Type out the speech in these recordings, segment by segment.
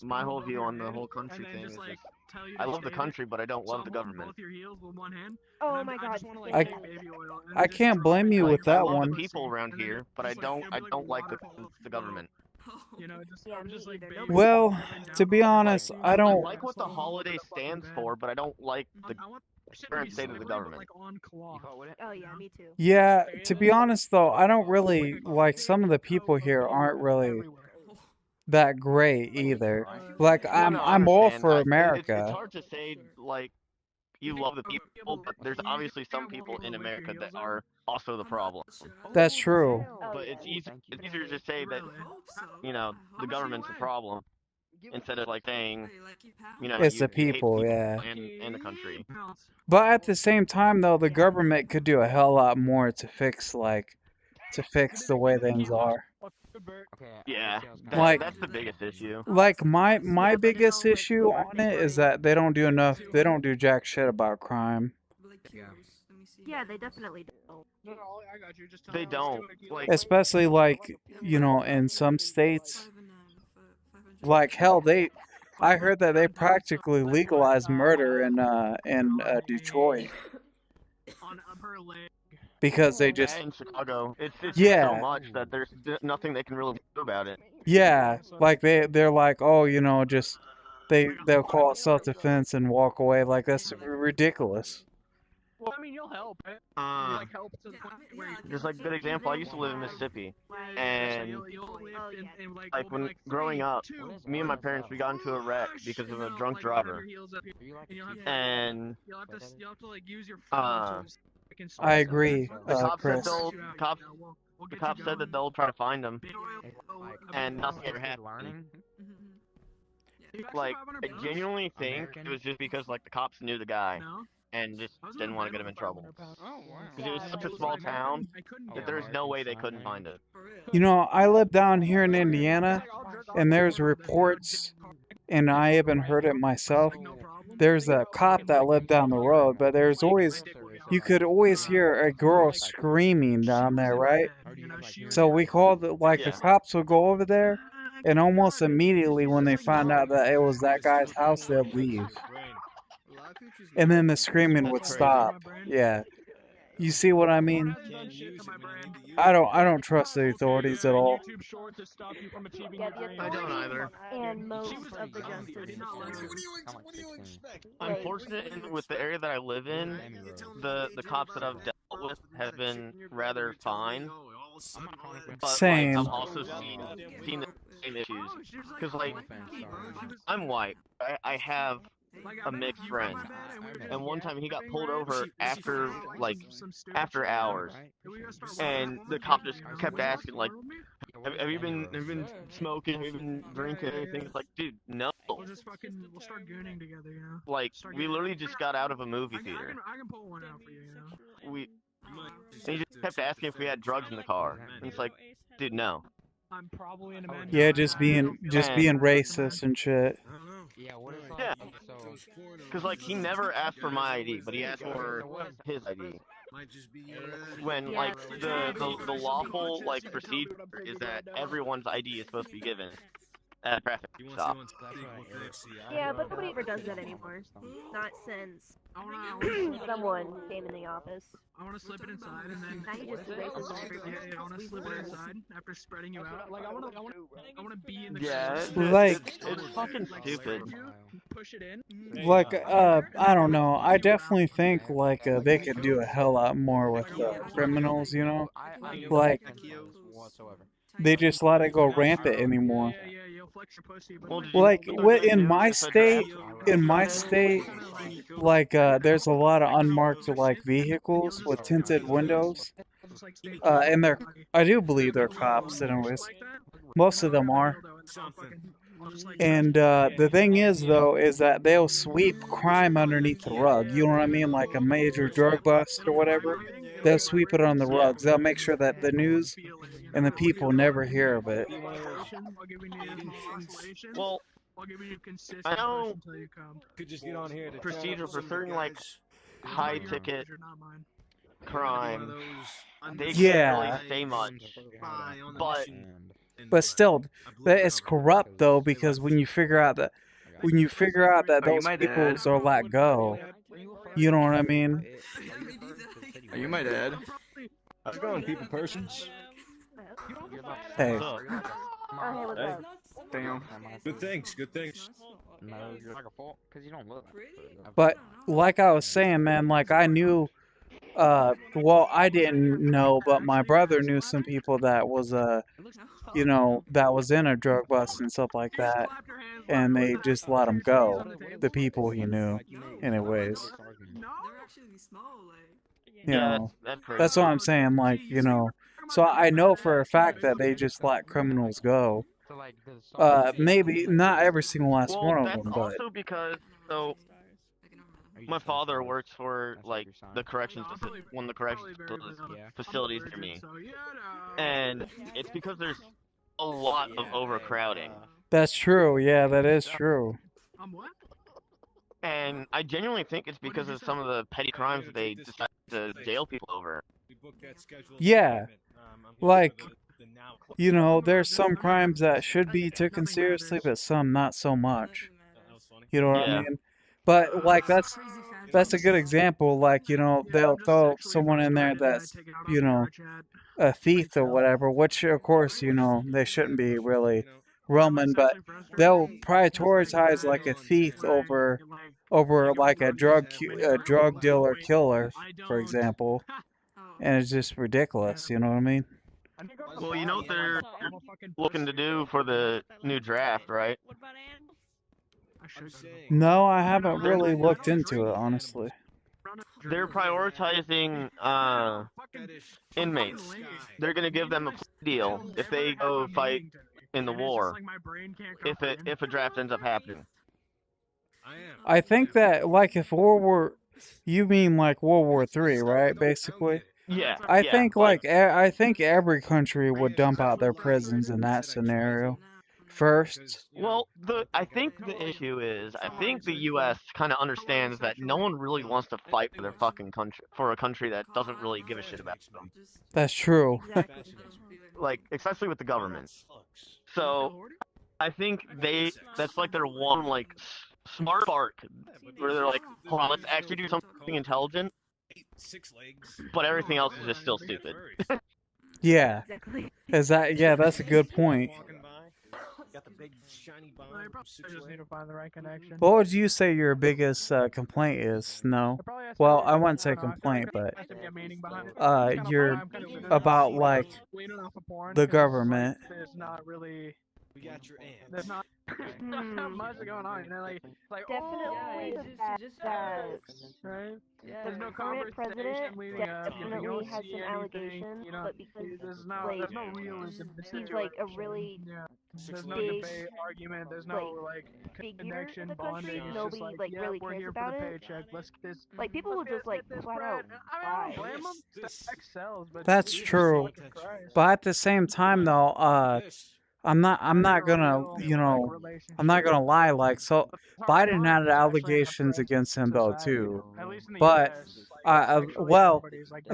My whole view on the whole country thing is just, I love the country, but I don't love the government. Oh my God. I I can't blame you with I that love the one. people around here, but I don't like the government. Yeah, me either. Nobody Well, to be honest, I I don't. like what the holiday stands for, but I don't like the current state of the government. Oh yeah, me too. Yeah, to be honest though, I don't really like some of the people here aren't really that great either. Like No, I I'm all understand. for It's America. hard to say like you love the people, but there's obviously some people in America that are also the problem. That's true. Oh But yeah. it's easier to say that the government's a problem instead of like saying It's you the hate the people, people yeah. and the country. But at the same time though, the government could do a hell lot more to fix the way things are. Yeah, Like that's the biggest issue. like my Yeah, but in biggest all like issue on it is that they don't do jack shit about crime. yeah, they definitely don't. They don't like. Especially like, in some states, like hell I heard that they practically legalized murder in Detroit because they Yeah, just in Chicago, it's just so yeah. much that there's nothing they can really do about it. Yeah, like they're like, "Oh, just they'll call it self-defense and walk away." Like that's ridiculous. Uh, just like a good example, I used to live in Mississippi, and Oh yeah. like when growing up, me and my parents we got into a wreck because of a drunk driver, and uh, I agree, the cops said Chris. the cops said that they'll try to find him, and nothing ever happened. Like I genuinely think it was just because like the cops knew the guy and just didn't want to get him in trouble because it was such a small town that there's no way they couldn't find it. I live down here in Indiana, and there's reports, and I even heard it myself. There's a cop that lived down the road, but you could always hear a girl screaming down there, right? So we called like the Yeah. cops would go over there, and almost immediately when they found out that it was that guy's house, they'd leave, and then the screaming would That's crazy. stop. Yeah, you see what I mean? I don't trust the authorities at all. Yeah, the I don't authorities either. and most of the justice system. Unfortunately, with the area that I live in, the cops that I've dealt with have been rather fine. But like Same. I've also seen the same issues because like I'm white. I have a mixed friend, and one time he got pulled over after hours, and the cop just kept asking like, have you been smoking? Have you been drinking anything? It's like, dude, no. Like we literally just got out of a movie theater. We and he just kept asking if we had drugs in the car, and it's like, dude, no. Yeah, just being And racist and shit. yeah, because like he never asked for my ID, but he asked for his ID. When Yeah, like the lawful like procedure is that everyone's ID is supposed to be given at a traffic stop. yeah, but nobody ever does that anymore. Not since someone came in the office. I want to slip it inside and then Now you just erase everything. I want to slip it inside after spreading you out. Like I want to be in the Yeah, Like- it's fucking stupid. push it in. Like, I don't know. I definitely think like they could do a hell lot more with criminals. Like they just let it go rampant anymore. Yeah, you'll flex your pussy. But Well, did Like you know what they in do my if a driver- state, like there's a lot of unmarked like vehicles with tinted windows. And I do believe they're cops, anyways. Most of them are. And the thing is, though, is that they'll sweep crime underneath the rug. You know what I mean? Like a major drug bust or whatever. They'll sweep it on the rugs. They'll make sure that the news and the people never hear of it. Well, I'll give you consistent I know until you come. procedure for certain like high ticket crime. They can't Yeah. really say much, but But still, it's corrupt though, because when you figure out that those people are let go, you know what I mean? You my dad? How's it going, people persons? Hey. Oh, hey, what's up? Damn. Good things, good things. No, you're like a fault because you don't look. But like I was saying, man, like I knew, well, I didn't know, but my brother knew some people that was, that was in a drug bust and stuff like that, and they just let them go. The people he knew, anyways. You know, that's what I'm saying. Like, so I know for a fact that they just let criminals go. Maybe not every single last one of them, that's but also because my father works for like the one of the corrections facilities near me, and it's because there's a lot of overcrowding. that's true. Yeah, that is true. And I genuinely think it's because of some of the petty crimes that they decide to jail people over. Yeah, like, there's some crimes that should be taken seriously, but some not so much. You know what I mean? But like that's a good example. Like, they'll throw someone in there that's, a thief or whatever, which of course, they shouldn't be really Roman, but they'll prioritize like a thief over like a drug dealer killer, for example. And it's just ridiculous, you know what I mean? Well, you know what they're looking to do for the new draft, right? No, I haven't really looked into it, honestly. They're prioritizing inmates. They're gonna give them a plea deal if they go fight in the war. If a draft ends up happening. I think that like if you mean like World War III, right? Basically. Yeah. I think I think every country would dump out their prisons in that scenario first. Well, I think the issue is I think the U.S. kind of understands that no one really wants to fight for their fucking country, for a country that doesn't really give a shit about them. That's true. Like, especially with the government. So I think that's like their one like smart arc where they're like, hold on, let's actually do something intelligent. But everything else is just still stupid. Yeah. Yeah, that's a good point. What would you say your biggest complaint is? No. Well, I wouldn't say complaint, but you're about like the government. We got your aunt. There's not much going on. Definitely the fact that right? the current president definitely has some allegations, but because there's no realism. He's like a really there's no big debate, argument. There's no figure connection, in the country. bonding. Nobody really we're cares here about for the it. paycheck. Let's get this. Like people will just like flat out I lie. don't blame them. Sells, but That's true. But at the same time, though, I'm not gonna lie. Like, so Biden had allegations against him though too, but well,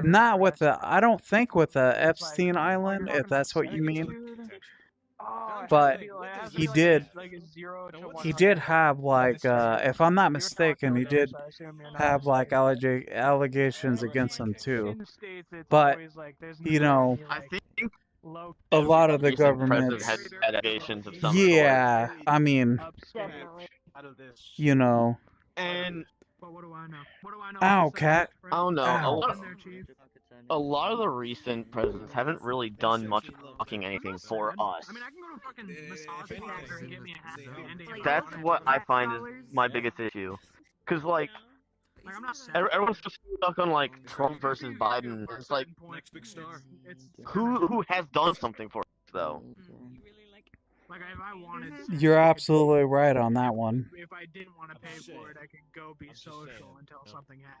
not with I don't think with the Epstein Island, if that's what you mean. But he did have like, if I'm not mistaken, he did have like allegations against him too. But I think a lot of the recent government president had allegations of some yeah, I mean, Definitely. And what do I know? What do I know? Ow, cat. I don't know. Ow. A lot of the recent presidents haven't really done much fucking anything for us. I mean, I can go to fucking massage parlor and get me a happy ending. That's what I find is my biggest issue. Cause like everyone's just stuck on like Trump versus Biden. It's like, who has done something for us though? Like if I wanted, You're absolutely right on that one. if I didn't want to pay for it, I could go be social until something happened.